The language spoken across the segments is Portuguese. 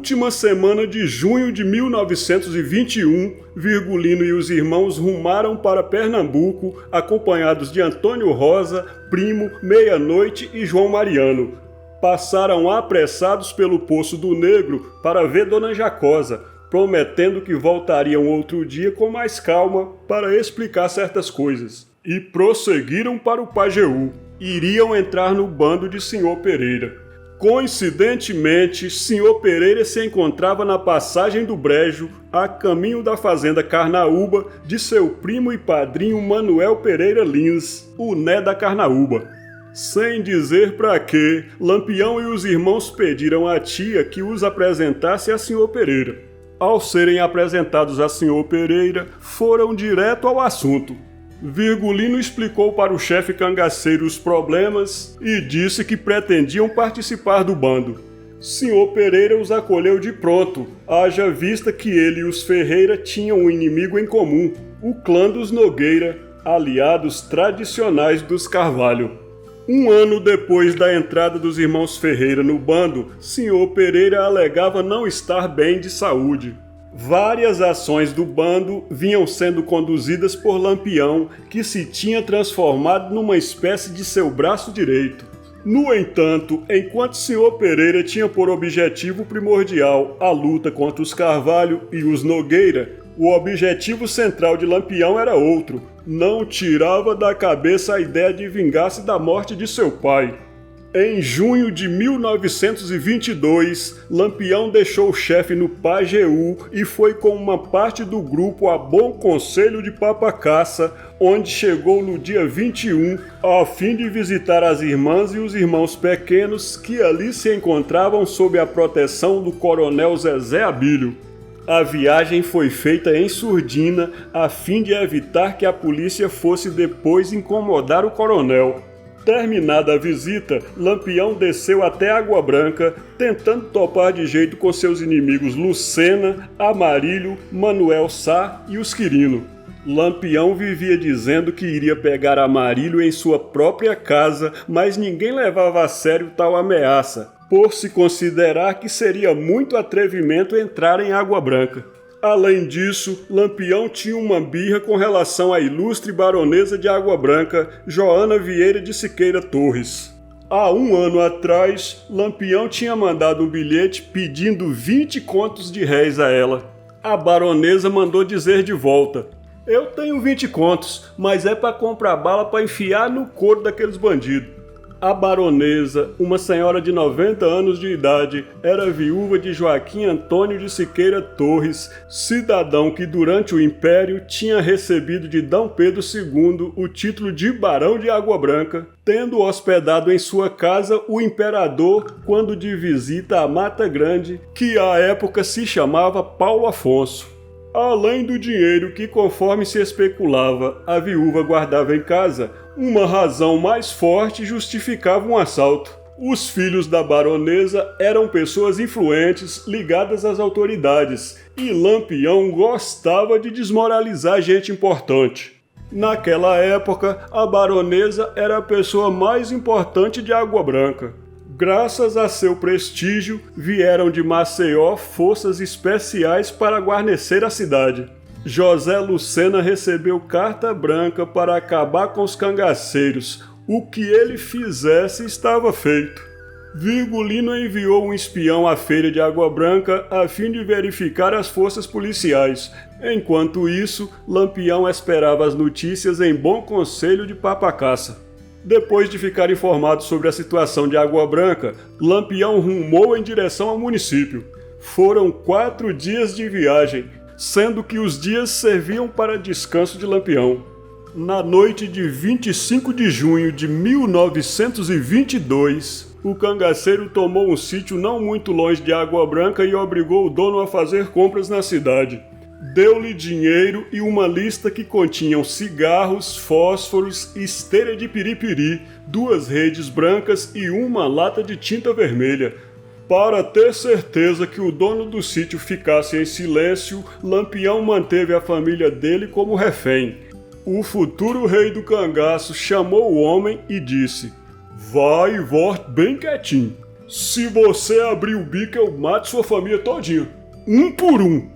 última semana de junho de 1921, Virgulino e os irmãos rumaram para Pernambuco, acompanhados de Antônio Rosa, Primo, Meia-Noite e João Mariano. Passaram apressados pelo Poço do Negro para ver Dona Jacosa, prometendo que voltariam outro dia com mais calma para explicar certas coisas. E prosseguiram para o Pajeú. Iriam entrar no bando de Sr. Pereira. Coincidentemente, Sr. Pereira se encontrava na passagem do Brejo, a caminho da fazenda Carnaúba, de seu primo e padrinho Manuel Pereira Lins, o né da Carnaúba. Sem dizer para quê, Lampião e os irmãos pediram à tia que os apresentasse a Sr. Pereira. Ao serem apresentados a Sr. Pereira, foram direto ao assunto. Virgulino explicou para o chefe cangaceiro os problemas e disse que pretendiam participar do bando. Sr. Pereira os acolheu de pronto, haja vista que ele e os Ferreira tinham um inimigo em comum, o clã dos Nogueira, aliados tradicionais dos Carvalho. Um ano depois da entrada dos irmãos Ferreira no bando, Sr. Pereira alegava não estar bem de saúde. Várias ações do bando vinham sendo conduzidas por Lampião, que se tinha transformado numa espécie de seu braço direito. No entanto, enquanto Sr. Pereira tinha por objetivo primordial a luta contra os Carvalho e os Nogueira, o objetivo central de Lampião era outro. Não tirava da cabeça a ideia de vingar-se da morte de seu pai. Em junho de 1922, Lampião deixou o chefe no Pajeú e foi com uma parte do grupo a Bom Conselho de Papacaça, onde chegou no dia 21, a fim de visitar as irmãs e os irmãos pequenos que ali se encontravam sob a proteção do coronel Zezé Abílio. A viagem foi feita em surdina, a fim de evitar que a polícia fosse depois incomodar o coronel. Terminada a visita, Lampião desceu até Água Branca, tentando topar de jeito com seus inimigos Lucena, Amarílio, Manuel Sá e os Quirino. Lampião vivia dizendo que iria pegar Amarílio em sua própria casa, mas ninguém levava a sério tal ameaça, por se considerar que seria muito atrevimento entrar em Água Branca. Além disso, Lampião tinha uma birra com relação à ilustre baronesa de Água Branca, Joana Vieira de Siqueira Torres. Há um ano atrás, Lampião tinha mandado um bilhete pedindo 20 contos de réis a ela. A baronesa mandou dizer de volta: "Eu tenho 20 contos, mas é para comprar bala para enfiar no couro daqueles bandidos." A baronesa, uma senhora de 90 anos de idade, era viúva de Joaquim Antônio de Siqueira Torres, cidadão que durante o Império tinha recebido de D. Pedro II o título de Barão de Água Branca, tendo hospedado em sua casa o imperador quando de visita a Mata Grande, que à época se chamava Paulo Afonso. Além do dinheiro que, conforme se especulava, a viúva guardava em casa, uma razão mais forte justificava um assalto. Os filhos da baronesa eram pessoas influentes, ligadas às autoridades, e Lampião gostava de desmoralizar gente importante. Naquela época, a baronesa era a pessoa mais importante de Água Branca. Graças a seu prestígio, vieram de Maceió forças especiais para guarnecer a cidade. José Lucena recebeu carta branca para acabar com os cangaceiros. O que ele fizesse estava feito. Virgulino enviou um espião à feira de Água Branca a fim de verificar as forças policiais. Enquanto isso, Lampião esperava as notícias em Bom Conselho de Papacaça. Depois de ficar informado sobre a situação de Água Branca, Lampião rumou em direção ao município. Foram 4 dias de viagem, sendo que os dias serviam para descanso de Lampião. Na noite de 25 de junho de 1922, o cangaceiro tomou um sítio não muito longe de Água Branca e obrigou o dono a fazer compras na cidade. Deu-lhe dinheiro e uma lista que continham cigarros, fósforos, esteira de piripiri, 2 redes brancas e uma lata de tinta vermelha. Para ter certeza que o dono do sítio ficasse em silêncio, Lampião manteve a família dele como refém. O futuro rei do cangaço chamou o homem e disse: "Vai e volte bem quietinho." Se você abrir o bico, eu mato sua família todinha. Um por um.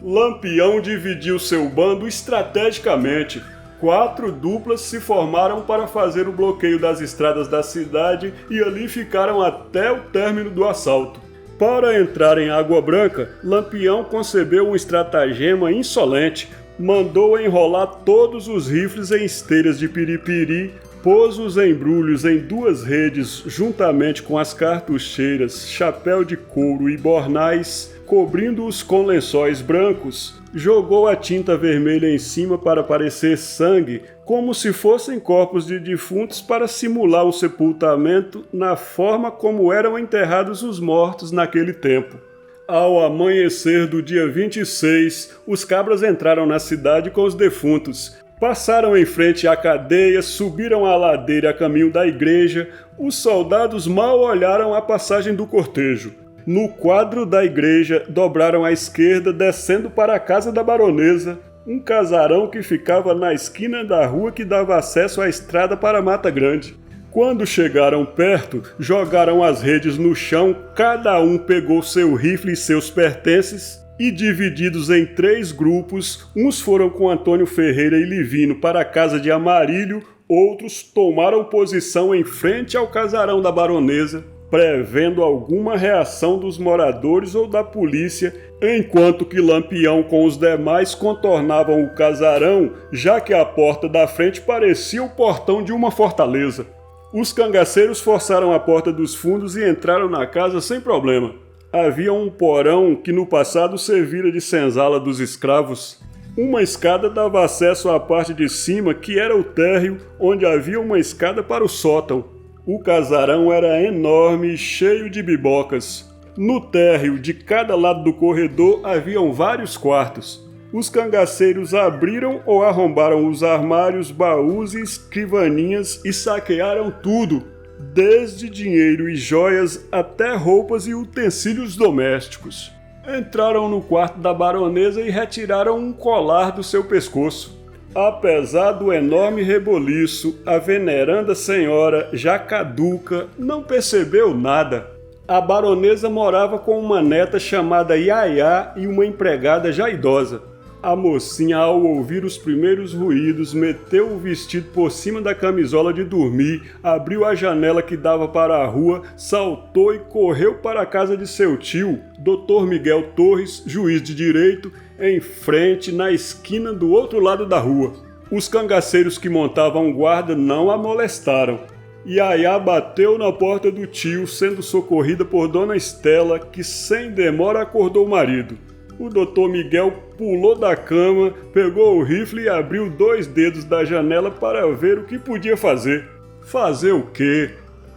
Lampião dividiu seu bando estrategicamente. 4 duplas se formaram para fazer o bloqueio das estradas da cidade e ali ficaram até o término do assalto. Para entrar em Água Branca, Lampião concebeu um estratagema insolente. Mandou enrolar todos os rifles em esteiras de piripiri, pôs os embrulhos em 2 redes juntamente com as cartucheiras, chapéu de couro e bornais, cobrindo-os com lençóis brancos, jogou a tinta vermelha em cima para parecer sangue, como se fossem corpos de defuntos para simular o sepultamento na forma como eram enterrados os mortos naquele tempo. Ao amanhecer do dia 26, os cabras entraram na cidade com os defuntos. Passaram em frente à cadeia, subiram a ladeira a caminho da igreja. Os soldados mal olharam a passagem do cortejo. No quadro da igreja, dobraram à esquerda, descendo para a casa da baronesa, um casarão que ficava na esquina da rua que dava acesso à estrada para Mata Grande. Quando chegaram perto, jogaram as redes no chão, cada um pegou seu rifle e seus pertences, e divididos em 3 grupos, uns foram com Antônio Ferreira e Livino para a casa de Amarílio, outros tomaram posição em frente ao casarão da baronesa, prevendo alguma reação dos moradores ou da polícia, enquanto que Lampião com os demais contornavam o casarão, já que a porta da frente parecia o portão de uma fortaleza. Os cangaceiros forçaram a porta dos fundos e entraram na casa sem problema. Havia um porão que no passado servira de senzala dos escravos. Uma escada dava acesso à parte de cima, que era o térreo, onde havia uma escada para o sótão. O casarão era enorme e cheio de bibocas. No térreo, de cada lado do corredor, haviam vários quartos. Os cangaceiros abriram ou arrombaram os armários, baús e escrivaninhas e saquearam tudo, desde dinheiro e joias até roupas e utensílios domésticos. Entraram no quarto da baronesa e retiraram um colar do seu pescoço. Apesar do enorme reboliço, a veneranda senhora, já caduca, não percebeu nada. A baronesa morava com uma neta chamada Yayá e uma empregada já idosa. A mocinha, ao ouvir os primeiros ruídos, meteu o vestido por cima da camisola de dormir, abriu a janela que dava para a rua, saltou e correu para a casa de seu tio, Dr. Miguel Torres, juiz de direito, em frente, na esquina do outro lado da rua. Os cangaceiros que montavam guarda não a molestaram. Yayá bateu na porta do tio, sendo socorrida por Dona Estela, que sem demora acordou o marido. O Dr. Miguel pulou da cama, pegou o rifle e abriu 2 dedos da janela para ver o que podia fazer. Fazer o quê?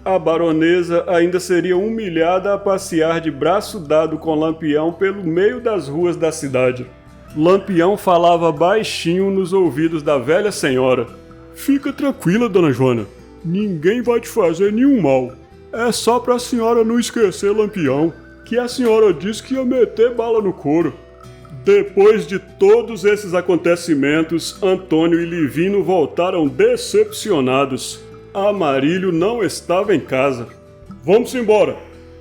A baronesa ainda seria humilhada a passear de braço dado com Lampião pelo meio das ruas da cidade. Lampião falava baixinho nos ouvidos da velha senhora. Fica tranquila, dona Joana. Ninguém vai te fazer nenhum mal. É só pra senhora não esquecer Lampião, que a senhora disse que ia meter bala no couro. Depois de todos esses acontecimentos, Antônio e Livino voltaram decepcionados. Amarílio não estava em casa. Vamos embora,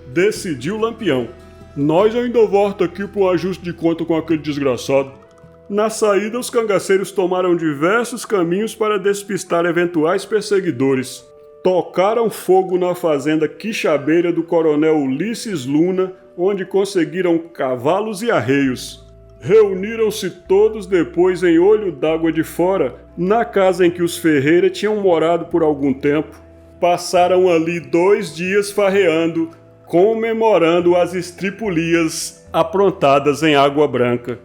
decidiu Lampião. Nós ainda volta aqui pro ajuste de conta com aquele desgraçado. Na saída, os cangaceiros tomaram diversos caminhos para despistar eventuais perseguidores. Tocaram fogo na fazenda Quixabeira do coronel Ulisses Luna, onde conseguiram cavalos e arreios. Reuniram-se todos depois em Olho d'Água de Fora, na casa em que os Ferreira tinham morado por algum tempo. Passaram ali 2 dias farreando, comemorando as estripulias aprontadas em Água Branca.